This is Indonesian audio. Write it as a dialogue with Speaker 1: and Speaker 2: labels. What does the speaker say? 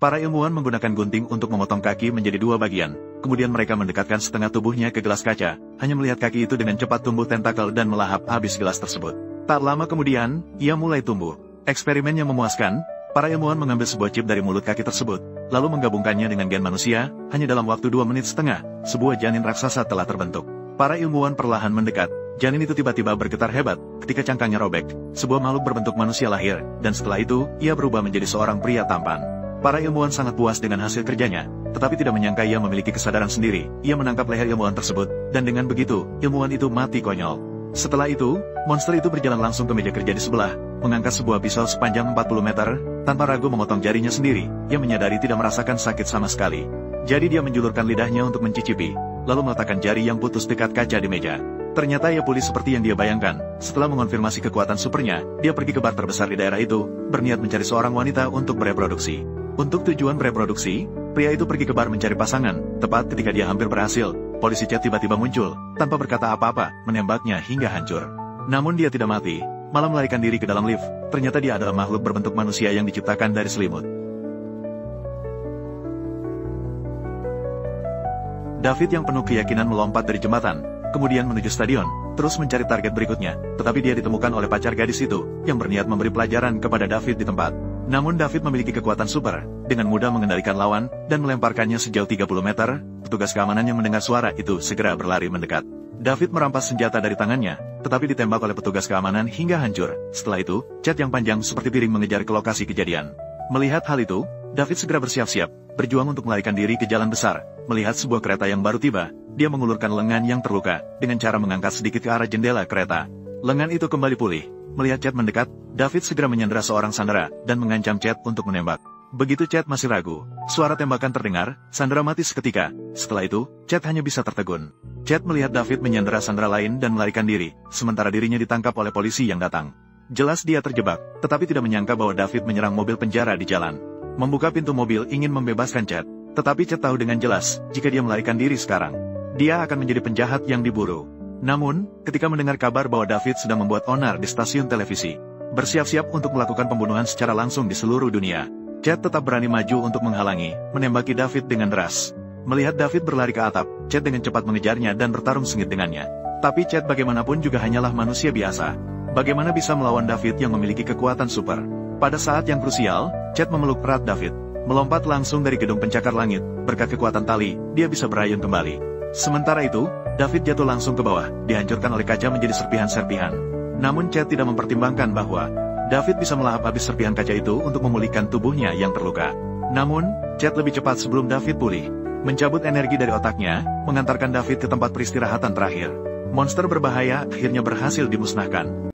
Speaker 1: Para ilmuwan menggunakan gunting untuk memotong kaki menjadi dua bagian, kemudian mereka mendekatkan setengah tubuhnya ke gelas kaca, hanya melihat kaki itu dengan cepat tumbuh tentakel dan melahap habis gelas tersebut. Tak lama kemudian, ia mulai tumbuh. Eksperimennya memuaskan, para ilmuwan mengambil sebuah chip dari mulut kaki tersebut, lalu menggabungkannya dengan gen manusia, hanya dalam waktu 2 menit setengah, sebuah janin raksasa telah terbentuk. Para ilmuwan perlahan mendekat, janin itu tiba-tiba bergetar hebat, ketika cangkangnya robek, sebuah makhluk berbentuk manusia lahir, dan setelah itu, ia berubah menjadi seorang pria tampan. Para ilmuwan sangat puas dengan hasil kerjanya, tetapi tidak menyangka ia memiliki kesadaran sendiri. Ia menangkap leher ilmuwan tersebut, dan dengan begitu, ilmuwan itu mati konyol. Setelah itu, monster itu berjalan langsung ke meja kerja di sebelah, mengangkat sebuah pisau sepanjang 40 meter, tanpa ragu memotong jarinya sendiri. Ia menyadari tidak merasakan sakit sama sekali. Jadi dia menjulurkan lidahnya untuk mencicipi, lalu meletakkan jari yang putus dekat kaca di meja. Ternyata ia pulih seperti yang dia bayangkan. Setelah mengonfirmasi kekuatan supernya, dia pergi ke bar terbesar di daerah itu, berniat mencari seorang wanita untuk bereproduksi. Untuk tujuan bereproduksi, pria itu pergi ke bar mencari pasangan. Tepat ketika dia hampir berhasil, polisi Chad tiba-tiba muncul, tanpa berkata apa-apa, menembaknya hingga hancur. Namun dia tidak mati, malah melarikan diri ke dalam lift. Ternyata dia adalah makhluk berbentuk manusia yang diciptakan dari selimut. David yang penuh keyakinan melompat dari jembatan, kemudian menuju stadion, terus mencari target berikutnya, tetapi dia ditemukan oleh pacar gadis itu, yang berniat memberi pelajaran kepada David di tempat. Namun David memiliki kekuatan super, dengan mudah mengendalikan lawan, dan melemparkannya sejauh 30 meter, petugas keamanan yang mendengar suara itu segera berlari mendekat. David merampas senjata dari tangannya, tetapi ditembak oleh petugas keamanan hingga hancur. Setelah itu, Chad yang panjang seperti piring mengejar ke lokasi kejadian. Melihat hal itu, David segera bersiap-siap, berjuang untuk melarikan diri ke jalan besar. Melihat sebuah kereta yang baru tiba, dia mengulurkan lengan yang terluka, dengan cara mengangkat sedikit ke arah jendela kereta. Lengan itu kembali pulih. Melihat Chad mendekat, David segera menyandera seorang sandera, dan mengancam Chad untuk menembak. Begitu Chad masih ragu, suara tembakan terdengar, sandera mati seketika. Setelah itu, Chad hanya bisa tertegun. Chad melihat David menyandera sandera lain dan melarikan diri, sementara dirinya ditangkap oleh polisi yang datang. Jelas dia terjebak, tetapi tidak menyangka bahwa David menyerang mobil penjara di jalan. Membuka pintu mobil ingin membebaskan Chad, tetapi Chad tahu dengan jelas, jika dia melarikan diri sekarang, dia akan menjadi penjahat yang diburu. Namun, ketika mendengar kabar bahwa David sedang membuat onar di stasiun televisi, bersiap-siap untuk melakukan pembunuhan secara langsung di seluruh dunia, Chad tetap berani maju untuk menghalangi, menembaki David dengan deras. Melihat David berlari ke atap, Chad dengan cepat mengejarnya dan bertarung sengit dengannya. Tapi Chad bagaimanapun juga hanyalah manusia biasa. Bagaimana bisa melawan David yang memiliki kekuatan super? Pada saat yang krusial, Chad memeluk erat David, melompat langsung dari gedung pencakar langit. Berkat kekuatan tali, dia bisa berayun kembali. Sementara itu, David jatuh langsung ke bawah, dihancurkan oleh kaca menjadi serpihan-serpihan. Namun Chad tidak mempertimbangkan bahwa David bisa melahap habis serpihan kaca itu untuk memulihkan tubuhnya yang terluka. Namun, Chad lebih cepat sebelum David pulih, mencabut energi dari otaknya, mengantarkan David ke tempat peristirahatan terakhir. Monster berbahaya akhirnya berhasil dimusnahkan.